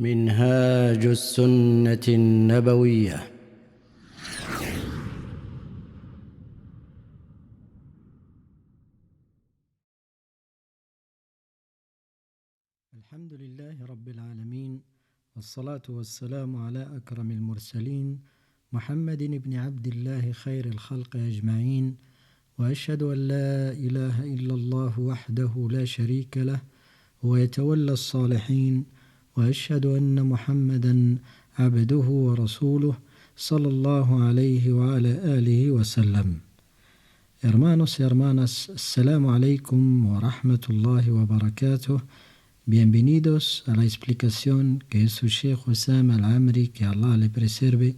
منهاج السنة النبوية. الحمد لله رب العالمين، والصلاة والسلام على أكرم المرسلين محمد بن عبد الله خير الخلق أجمعين، وأشهد أن لا إله إلا الله وحده لا شريك له ويتولى الصالحين، وأشهد أن محمدا عبده ورسوله صلى الله عليه وعلى آله وسلم. Hermanos y hermanas, Assalamu alaikum wa rahmatullahi wa barakatuh. Bienvenidos a la explicación que es su Sheikh Hussam al-Amri, que Allah le preserve,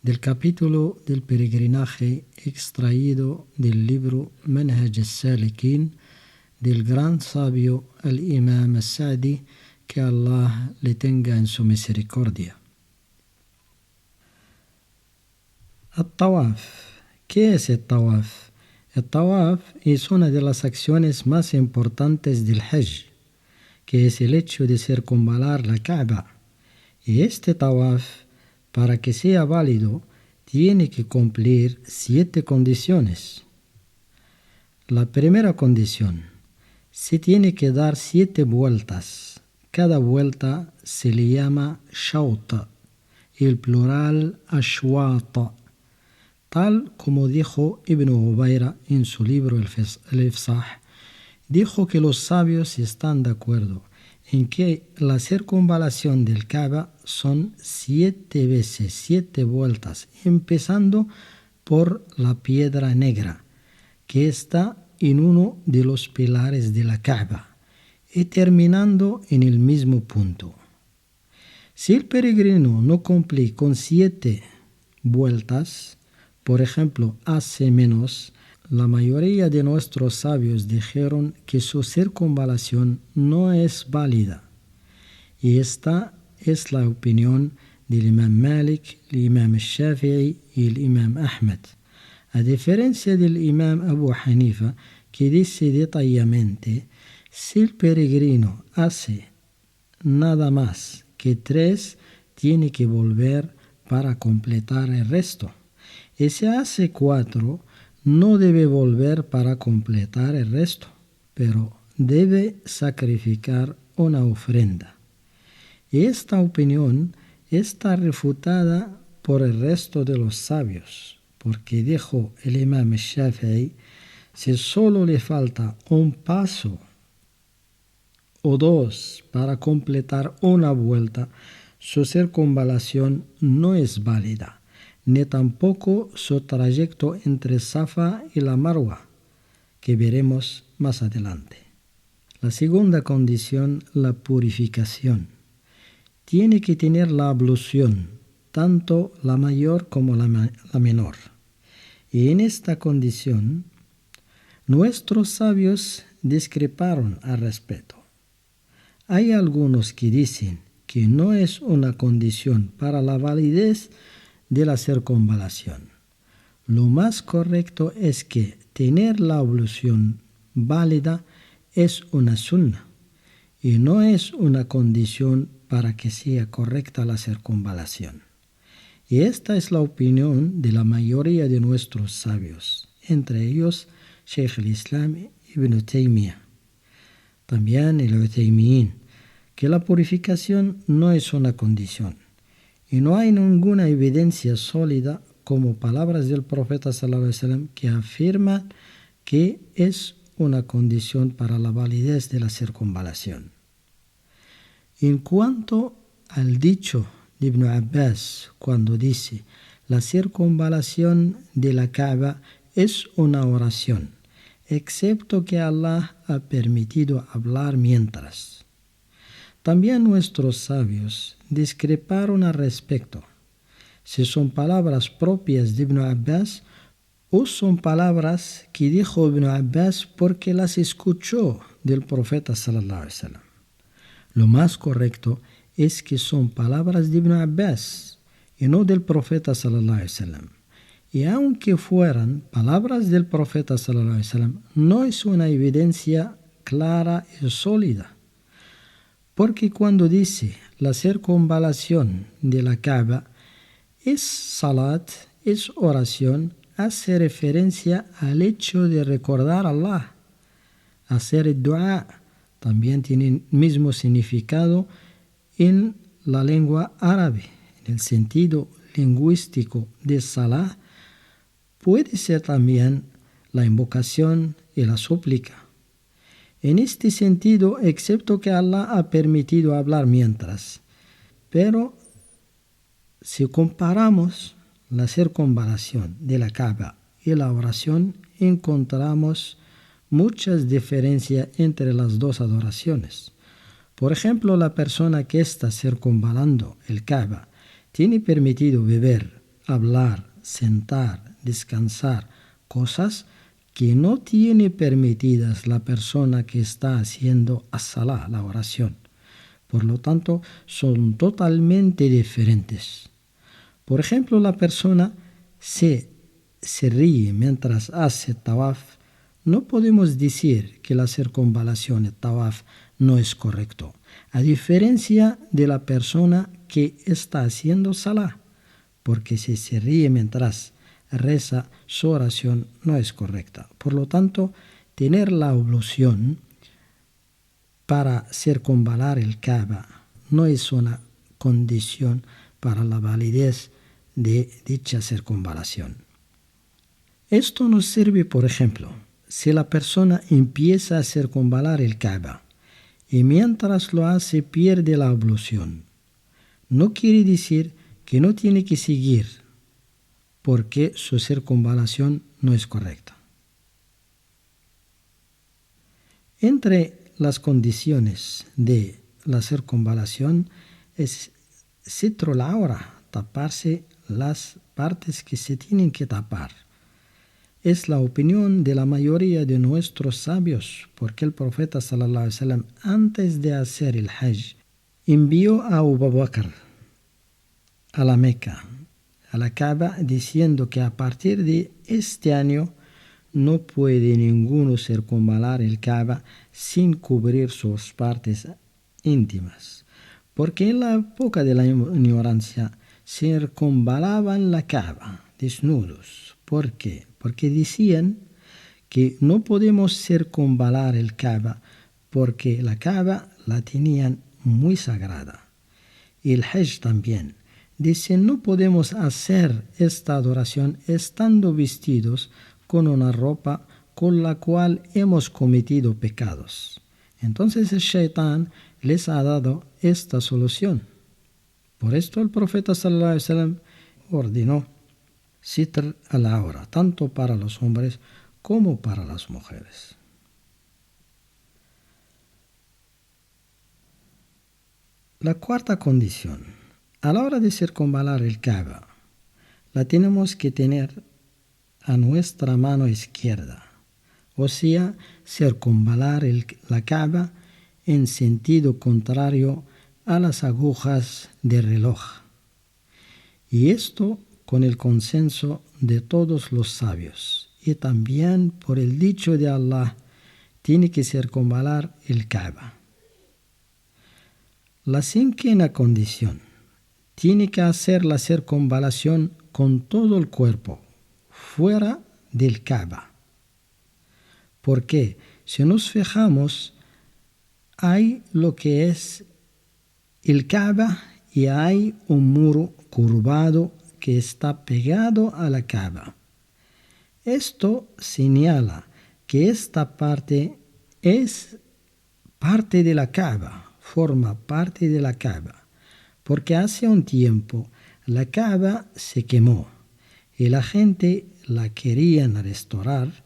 del capítulo del peregrinaje extraído del libro Manhaj al-Salikin del gran sabio al-Imam al-Sa'di, que Allah le tenga en su misericordia. El-Tawaf. ¿Qué es el Tawaf? El Tawaf es una de las acciones más importantes del Hajj, que es el hecho de circunvalar la Kaaba. Y este Tawaf, para que sea válido, tiene que cumplir 7 condiciones. La primera condición: se tiene que dar 7 vueltas. Cada vuelta se le llama Shawt, el plural Ashwat, tal como dijo Ibn Ubayra en su libro El-Ifsah. Dijo que los sabios están de acuerdo en que la circunvalación del Kaaba son 7 veces, 7 vueltas, empezando por la piedra negra, que está en uno de los pilares de la Kaaba, y terminando en el mismo punto. Si el peregrino no cumple con 7 vueltas, por ejemplo, hace menos, la mayoría de nuestros sabios dijeron que su circunvalación no es válida. Y esta es la opinión del Imam Malik, el Imam Shafi'i y el Imam Ahmed. A diferencia del Imam Abu Hanifa, que dice detalladamente: si el peregrino hace nada más que 3, tiene que volver para completar el resto. Y si hace 4, no debe volver para completar el resto, pero debe sacrificar una ofrenda. Y esta opinión está refutada por el resto de los sabios, porque dijo el Imam Shafi'i: si solo le falta un paso o 2 para completar una vuelta, su circunvalación no es válida, ni tampoco su trayecto entre Safa y la Marwa, que veremos más adelante. La segunda condición, la purificación. Tiene que tener la ablución, tanto la mayor como la menor. Y en esta condición, nuestros sabios discreparon al respecto. Hay algunos que dicen que no es una condición para la validez de la circunvalación. Lo más correcto es que tener la ablución válida es una sunna y no es una condición para que sea correcta la circunvalación. Y esta es la opinión de la mayoría de nuestros sabios, entre ellos Sheikh al-Islam Ibn Taymiyyah, también el Uthaymin, que la purificación no es una condición. Y no hay ninguna evidencia sólida como palabras del profeta sallallahu alaihi wasallam que afirman que es una condición para la validez de la circunvalación. En cuanto al dicho de Ibn Abbas, cuando dice: la circunvalación de la Kaaba es una oración, excepto que Allah ha permitido hablar mientras. También nuestros sabios discreparon al respecto, si son palabras propias de Ibn Abbas o son palabras que dijo Ibn Abbas porque las escuchó del profeta sallallahu alaihi wasallam. Lo más correcto es que son palabras de Ibn Abbas y no del profeta sallallahu alaihi wasallam. Y aunque fueran palabras del profeta sallallahu alaihi wasallam, no es una evidencia clara y sólida, Porque cuando dice la circunvalación de la Kaaba es salat, es oración, hace referencia al hecho de recordar a Allah. Hacer el dua también tiene el mismo significado en la lengua árabe. En el sentido lingüístico de salah puede ser también la invocación y la súplica. En este sentido, excepto que Allah ha permitido hablar mientras. Pero si comparamos la circunvalación de la Kaaba y la oración, encontramos muchas diferencias entre las dos adoraciones. Por ejemplo, la persona que está circunvalando el Kaaba tiene permitido beber, hablar, sentar, descansar, cosas que no tiene permitidas la persona que está haciendo as-salah, la oración. Por lo tanto, son totalmente diferentes. Por ejemplo, la persona se ríe mientras hace tawaf. No podemos decir que la circunvalación, el tawaf, no es correcto, a diferencia de la persona que está haciendo salah, porque si se ríe mientras reza, su oración no es correcta. Por lo tanto, tener la ablución para circunvalar el Kaaba no es una condición para la validez de dicha circunvalación. Esto nos sirve, por ejemplo, si la persona empieza a circunvalar el Kaaba y mientras lo hace pierde la ablución. No quiere decir que no tiene que seguir porque su circunvalación no es correcta. Entre las condiciones de la circunvalación es sitro la aura, taparse las partes que se tienen que tapar. Es la opinión de la mayoría de nuestros sabios, porque el profeta sallallahu alaihi wasallam, antes de hacer el Hajj, envió a Abu Bakr a la Meca, a la Kaaba, diciendo que a partir de este año no puede ninguno circunvalar el Kaaba sin cubrir sus partes íntimas, porque en la época de la ignorancia circunvalaban la Kaaba desnudos. ¿Por qué? Porque decían que no podemos circunvalar el Kaaba porque la Kaaba la tenían muy sagrada. Y el Hajj también. Dicen, no podemos hacer esta adoración estando vestidos con una ropa con la cual hemos cometido pecados. Entonces el Shaitán les ha dado esta solución. Por esto el profeta sallallahu alaihi wasallam ordenó sitr al-aura, tanto para los hombres como para las mujeres. La cuarta condición. A la hora de circunvalar el Kaaba, la tenemos que tener a nuestra mano izquierda, o sea, circunvalar la Kaaba en sentido contrario a las agujas del reloj. Y esto con el consenso de todos los sabios, y también por el dicho de Allah, tiene que circunvalar el Kaaba. La cinquena condición. Tiene que hacer la circunvalación con todo el cuerpo, fuera del Kaaba. Porque si nos fijamos, hay lo que es el Kaaba y hay un muro curvado que está pegado a la Kaaba. Esto señala que esta parte es parte de la Kaaba, forma parte de la Kaaba. Porque hace un tiempo la Kaaba se quemó y la gente la querían restaurar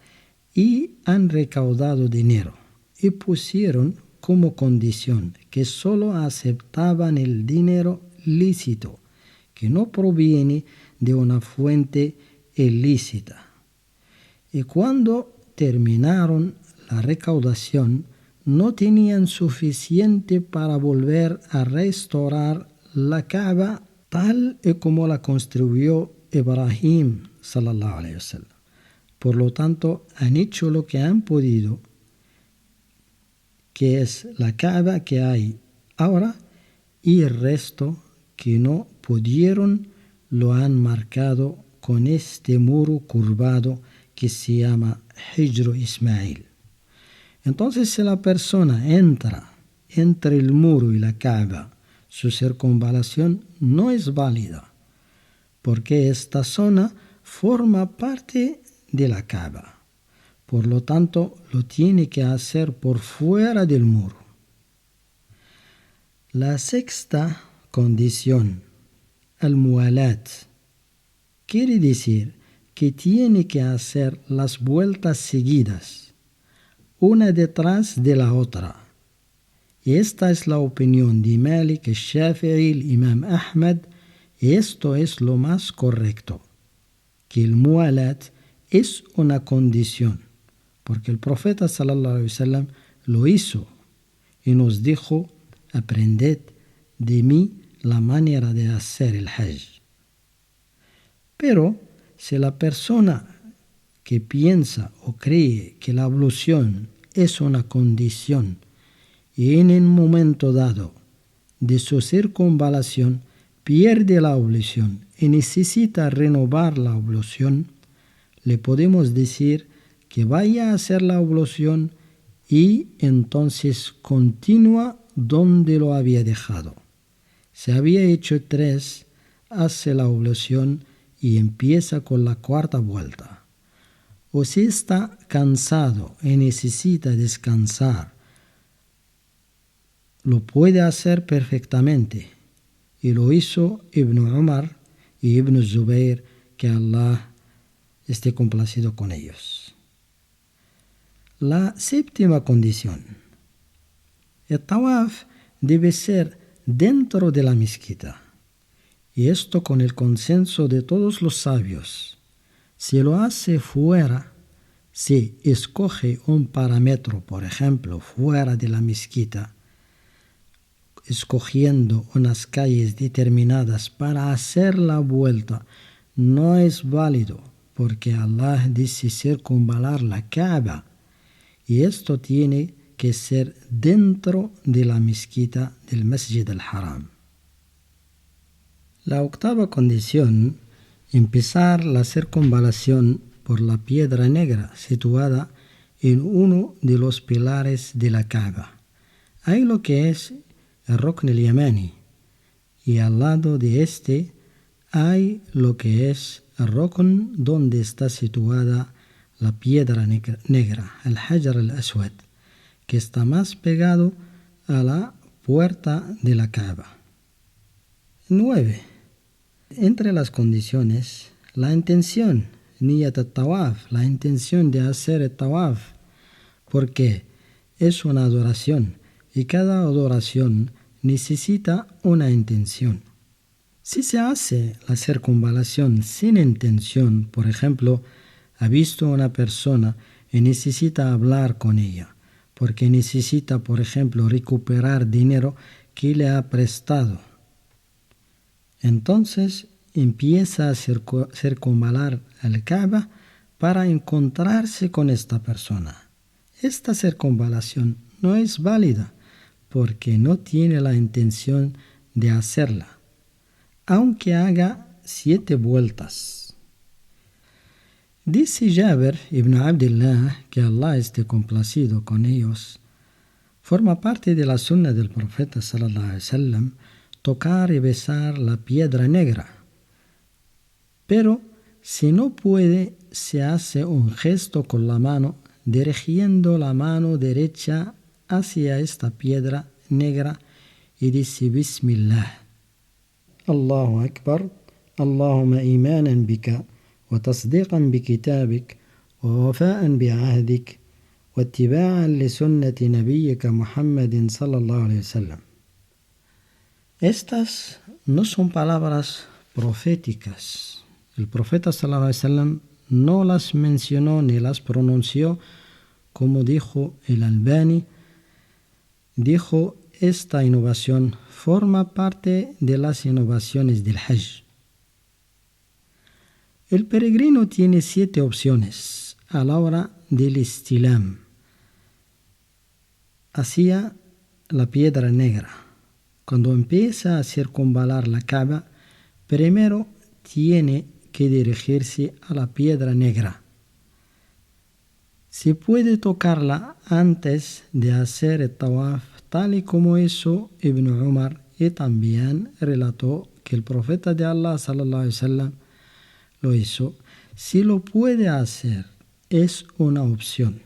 y han recaudado dinero y pusieron como condición que solo aceptaban el dinero lícito, que no proviene de una fuente ilícita. Y cuando terminaron la recaudación, no tenían suficiente para volver a restaurar la Kaaba tal y como la construyó Ibrahim sallallahu alaihi wasallam. Por lo tanto, han hecho lo que han podido, que es la Kaaba que hay Ahora, y el resto que no pudieron lo han marcado con este muro curvado que se llama Hijr Ismail. Entonces, si la persona entra entre el muro y la Kaaba, su circunvalación no es válida, porque esta zona forma parte de la Kaaba. Por lo tanto, lo tiene que hacer por fuera del muro. La sexta condición, al-muwalat, quiere decir que tiene que hacer las vueltas seguidas, una detrás de la otra. Y esta es la opinión de Malik, el Shafi'i, el Imam Ahmad, y esto es lo más correcto, que el muwalat es una condición, porque el profeta sallallahu alaihi wasallam lo hizo y nos dijo: aprended de mí la manera de hacer el hajj. Pero si la persona que piensa o cree que la ablución es una condición y en un momento dado de su circunvalación pierde la ablución y necesita renovar la ablución, le podemos decir que vaya a hacer la ablución y entonces continúa donde lo había dejado. Si había hecho 3, hace la ablución y empieza con la cuarta vuelta. O si está cansado y necesita descansar, lo puede hacer perfectamente. Y lo hizo Ibn Umar y Ibn Zubayr, que Allah esté complacido con ellos. La séptima condición. El tawaf debe ser dentro de la mezquita. Y esto con el consenso de todos los sabios. Si lo hace fuera, si escoge un parámetro, por ejemplo, fuera de la mezquita, escogiendo unas calles determinadas para hacer la vuelta, no es válido, porque Allah dice circunvalar la Kaaba, y esto tiene que ser dentro de la mezquita del Masjid al-Haram. La octava condición, empezar la circunvalación por la piedra negra situada en uno de los pilares de la Kaaba. Hay lo que es el Rukn al-Yamani, y al lado de este hay lo que es el Rukn donde está situada la piedra negra, el Hajar al-Aswad, que está más pegado a la puerta de la Kaaba. 9. Entre las condiciones, la intención, niyat al-tawaf, la intención de hacer el tawaf, porque es una adoración y cada adoración necesita una intención. Si se hace la circunvalación sin intención, por ejemplo, ha visto a una persona y necesita hablar con ella, porque necesita, por ejemplo, recuperar dinero que le ha prestado. Entonces empieza a circunvalar al Kaaba para encontrarse con esta persona. Esta circunvalación no es válida porque no tiene la intención de hacerla, aunque haga 7 vueltas. Dice Jabir ibn Abdullah, que Allah esté complacido con ellos, forma parte de la sunna del profeta sallallahu alaihi wasallam tocar y besar la piedra negra. Pero si no puede, se hace un gesto con la mano, dirigiendo la mano derecha hacia esta piedra negra y dice Bismillah. Allahu Akbar, Allahumma imanan bika, wa tasdiqan bi kitabik, wa wafa'an bi ahdik, wa ittiba'an li sunnati nabiyyika Muhammadin sallallahu alayhi wa sallam. Estas no son palabras proféticas. El profeta sallallahu alayhi wa sallam no las mencionó ni las pronunció, como dijo el Albani. Dijo, esta innovación forma parte de las innovaciones del Hajj. El peregrino tiene 7 opciones a la hora del istilam hacia la piedra negra. cuando empieza a circunvalar la Kaaba, primero tiene que dirigirse a la piedra negra. Se puede tocarla antes de hacer el tawaf, tal y como hizo Ibn Umar, y también relató que el profeta de Allah sallallahu alaihi wasallam lo hizo. Si lo puede hacer, es una opción.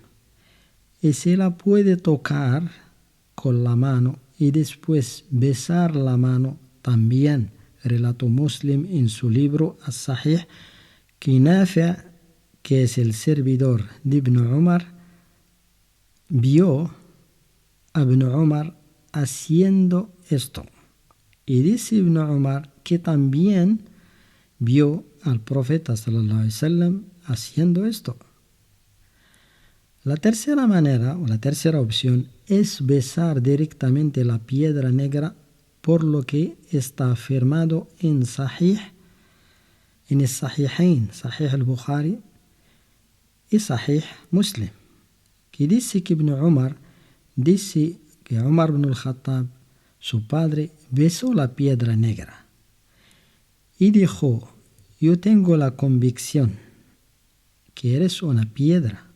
Y se la puede tocar con la mano y después besar la mano, también relató Muslim en su libro As-Sahih, que Nafi', que es el servidor de Ibn Umar, vio a Ibn Umar haciendo esto. Y dice Ibn Umar que también vio al profeta sallallahu alaihi wasallam haciendo esto. La tercera manera o la tercera opción es besar directamente la piedra negra, por lo que está afirmado en el Sahihain, Sahih al-Bukhari y Sahih Muslim, que dice que Ibn Umar dice que Umar ibn al-Khattab, su padre, besó la piedra negra y dijo: yo tengo la convicción que eres una piedra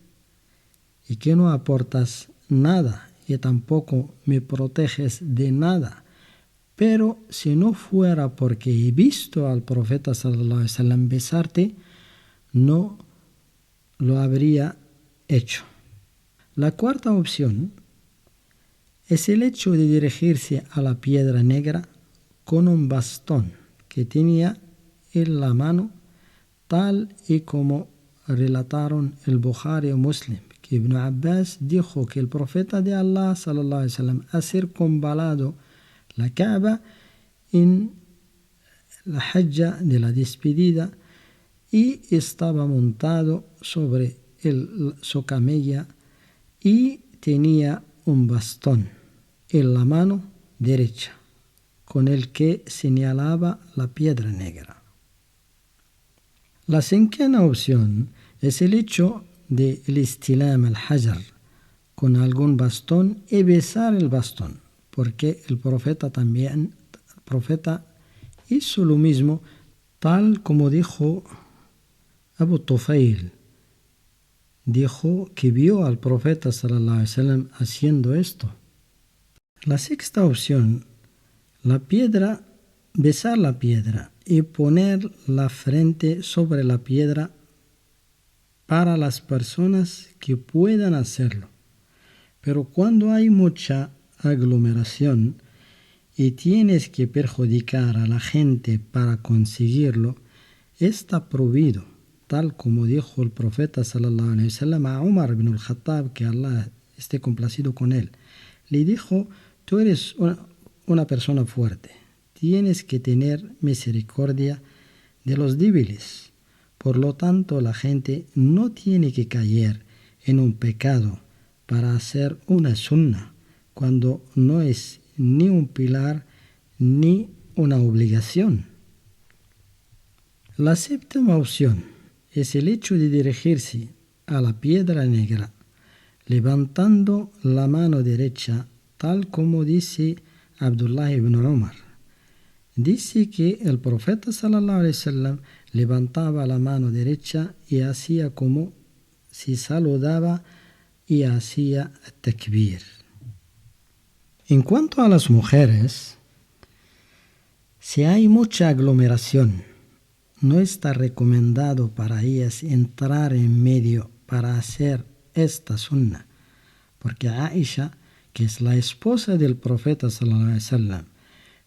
y que no aportas nada y tampoco me proteges de nada, pero si no fuera porque he visto al profeta sallallahu alaihi wasallam besarte, no lo habría hecho. La cuarta opción es el hecho de dirigirse a la piedra negra con un bastón que tenía en la mano, tal y como relataron el Bukhari y Muslim, que Ibn Abbas dijo que el profeta de Allah sallallahu alaihi wasallam ha circunvalado la Kaaba en la Hajja de la despedida y estaba montado sobre su camella y tenía un bastón en la mano derecha con el que señalaba la piedra negra. La cinquena opción es el hecho de el istilam al-hajar con algún bastón y besar el bastón, porque el profeta hizo lo mismo, tal como dijo Abu Tufail. Dijo que vio al profeta sallallahu alaihi wasallam haciendo esto. La sexta opción, besar la piedra y poner la frente sobre la piedra para las personas que puedan hacerlo. Pero cuando hay mucha aglomeración y tienes que perjudicar a la gente para conseguirlo, está prohibido, tal como dijo el profeta sallallahu alaihi wasallam a Umar ibn al-Khattab, que Allah esté complacido con él. Le dijo: tú eres una persona fuerte, tienes que tener misericordia de los débiles. Por lo tanto, la gente no tiene que caer en un pecado para hacer una sunnah, cuando no es ni un pilar ni una obligación. La séptima opción es el hecho de dirigirse a la piedra negra, levantando la mano derecha, tal como dice Abdullah ibn Umar. Dice que el profeta sallallahu alaihi wasallam levantaba la mano derecha y hacía como si saludaba y hacía takbir. En cuanto a las mujeres, si hay mucha aglomeración, no está recomendado para ellas entrar en medio para hacer esta sunnah, porque Aisha, que es la esposa del profeta sallallahu alaihi wasallam,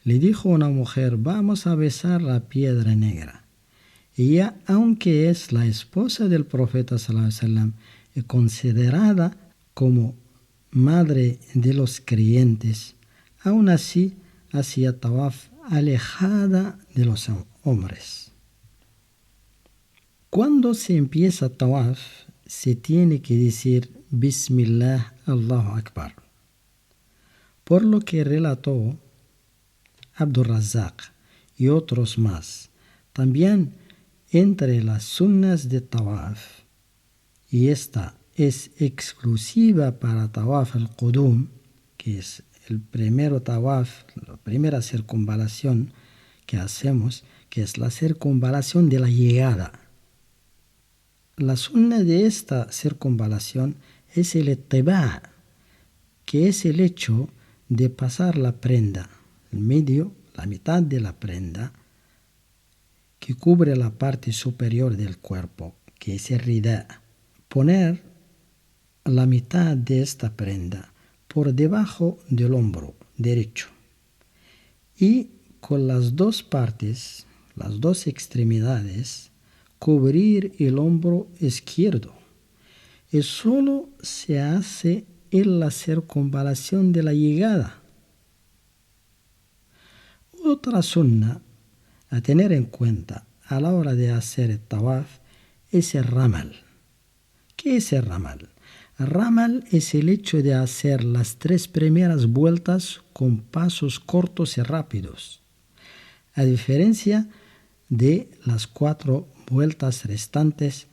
le dijo a una mujer: vamos a besar la piedra negra. Ella, aunque es la esposa del profeta sallallahu alaihi wasallam y considerada como madre de los creyentes, aún así hacía tawaf alejada de los hombres. Cuando se empieza tawaf, se tiene que decir Bismillah, Allahu Akbar, por lo que relató Abdul Razzaq y otros más. También entre las sunnas de tawaf, y esta es exclusiva para tawaf al-Qudum, que es el primer tawaf, la primera circunvalación que hacemos, que es la circunvalación de la llegada. La sunna de esta circunvalación es el ittiba', que es el hecho de pasar la prenda, el medio, la mitad de la prenda, que cubre la parte superior del cuerpo, que es el rida. Poner la mitad de esta prenda por debajo del hombro derecho y con las dos partes, las dos extremidades, cubrir el hombro izquierdo. Y solo se hace en la circunvalación de la llegada. Otra sunna a tener en cuenta a la hora de hacer el tawaf es el ramal. ¿Qué es el ramal? El ramal es el hecho de hacer las 3 primeras vueltas con pasos cortos y rápidos, a diferencia de las 4 vueltas restantes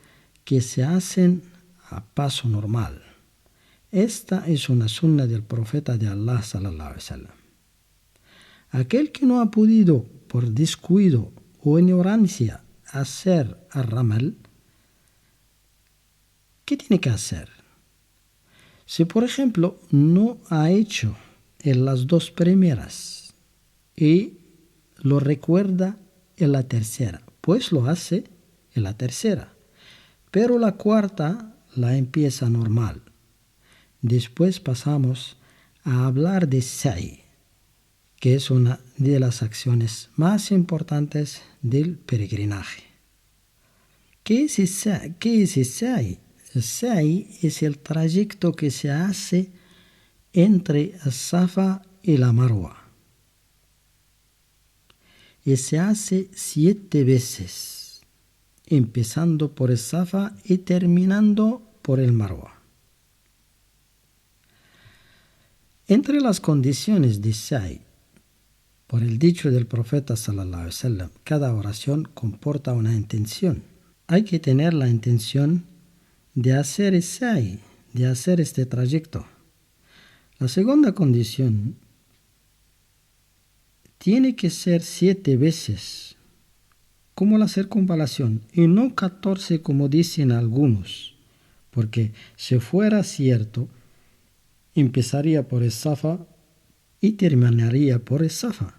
que se hacen a paso normal. Esta es una sunna del profeta de Allah sallallahu alaihi wasallam. Aquel que no ha podido por descuido o ignorancia hacer el ramal, ¿qué tiene que hacer? Si por ejemplo no ha hecho en las 2 primeras y lo recuerda en la tercera, pues lo hace en la tercera, pero la cuarta la empieza normal. Después pasamos a hablar de sa'i, que es una de las acciones más importantes del peregrinaje. ¿Qué es el sa'i? El sa'i es el trayecto que se hace entre el Safa y la Marwa. Y se hace 7 veces, empezando por el Safa y terminando por el Marwa. Entre las condiciones de sa'i, por el dicho del profeta sallallahu alaihi wasallam, cada oración comporta una intención. Hay que tener la intención de hacer el sa'i, de hacer este trayecto. La segunda condición tiene que ser 7 veces, como la circunvalación, y no 14 como dicen algunos, porque si fuera cierto, empezaría por el Safa y terminaría por el Safa.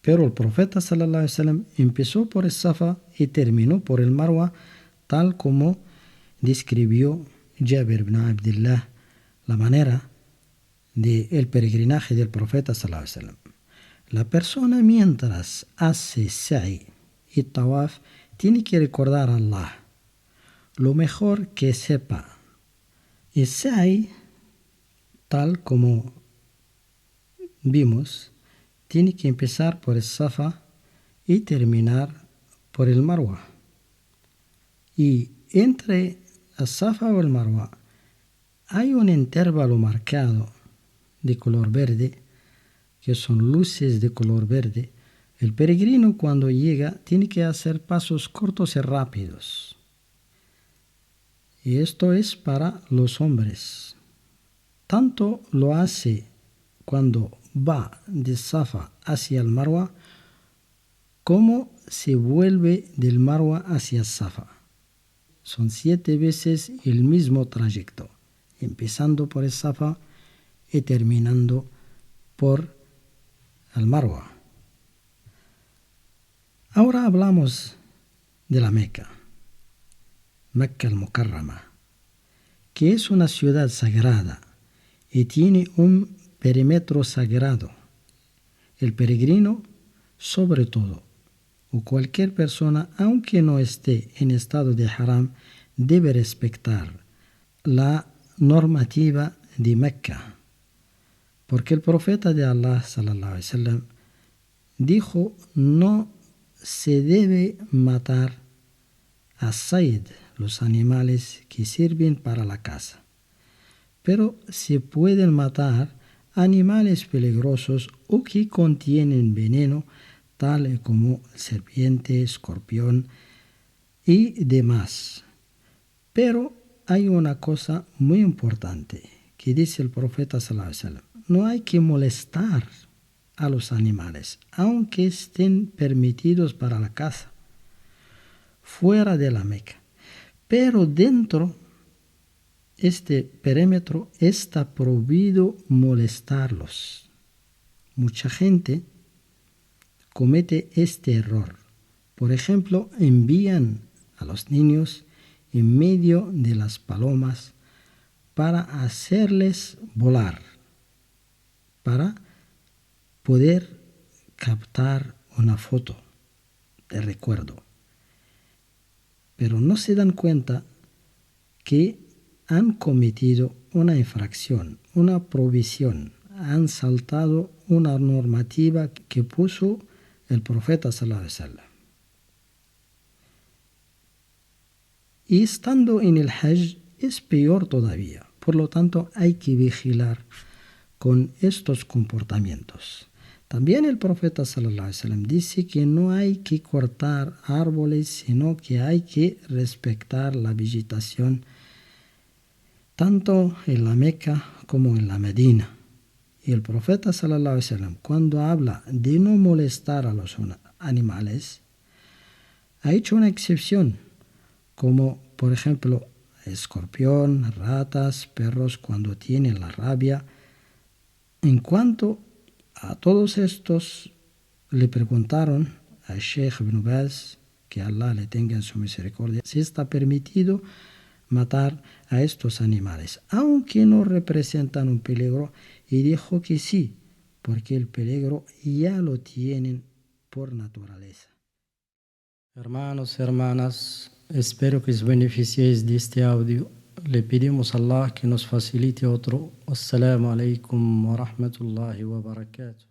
Pero el profeta sallallahu alaihi wasallam empezó por el Safa y terminó por el Marwa, tal como describió Jabir ibn Abdullah la manera del peregrinaje del profeta sallallahu alaihi wasallam. La persona mientras hace sa'i y tawaf tiene que recordar a Allah lo mejor que sepa. Y sa'i, tal como vimos, tiene que empezar por el Safa y terminar por el Marwa. Y entre el Safa o el Marwa hay un intervalo marcado de color verde, que son luces de color verde. El peregrino cuando llega tiene que hacer pasos cortos y rápidos. Y esto es para los hombres. Tanto lo hace cuando va de Safa hacia el Marwa, como se vuelve del Marwa hacia Safa. Son 7 veces el mismo trayecto, empezando por el Safa y terminando por el Marwa. Ahora hablamos de la Meca, Mecca al-Mukarrama, que es una ciudad sagrada y tiene un perímetro sagrado. El peregrino, sobre todo, o cualquier persona, aunque no esté en estado de haram, debe respetar la normativa de Mecca, porque el profeta de Allah sallallahu alaihi wasallam dijo: no se debe matar a sayd, los animales que sirven para la caza, pero se pueden matar animales peligrosos o que contienen veneno, tal como serpiente, escorpión y demás. Pero hay una cosa muy importante que dice el profeta sallallahu alaihi wasallam: no hay que molestar a los animales, aunque estén permitidos para la caza, fuera de la Meca. Pero dentro este perímetro está prohibido molestarlos. Mucha gente comete este error. Por ejemplo, envían a los niños en medio de las palomas para hacerles volar, para poder captar una foto de recuerdo. Pero no se dan cuenta que han cometido una infracción, una prohibición, han saltado una normativa que puso el profeta sallallahu alaihi wasallam. Y estando en el Hajj es peor todavía. Por lo tanto, hay que vigilar con estos comportamientos. También el profeta sallallahu alaihi wasallam dice que no hay que cortar árboles, sino que hay que respetar la vegetación tanto en la Meca como en la Medina. Y el profeta sallallahu alaihi wasallam, cuando habla de no molestar a los animales, ha hecho una excepción, como por ejemplo escorpión, ratas, perros cuando tienen la rabia. En cuanto a todos estos, le preguntaron al Sheikh Ibn Baz, que Allah le tenga en su misericordia, si está permitido matar a estos animales, aunque no representan un peligro, y dijo que sí, porque el peligro ya lo tienen por naturaleza. Hermanos, hermanas, espero que os beneficiéis de este audio. Le pedimos a Allah que nos facilite otro. Assalamu alaikum wa rahmatullahi wa barakatuh.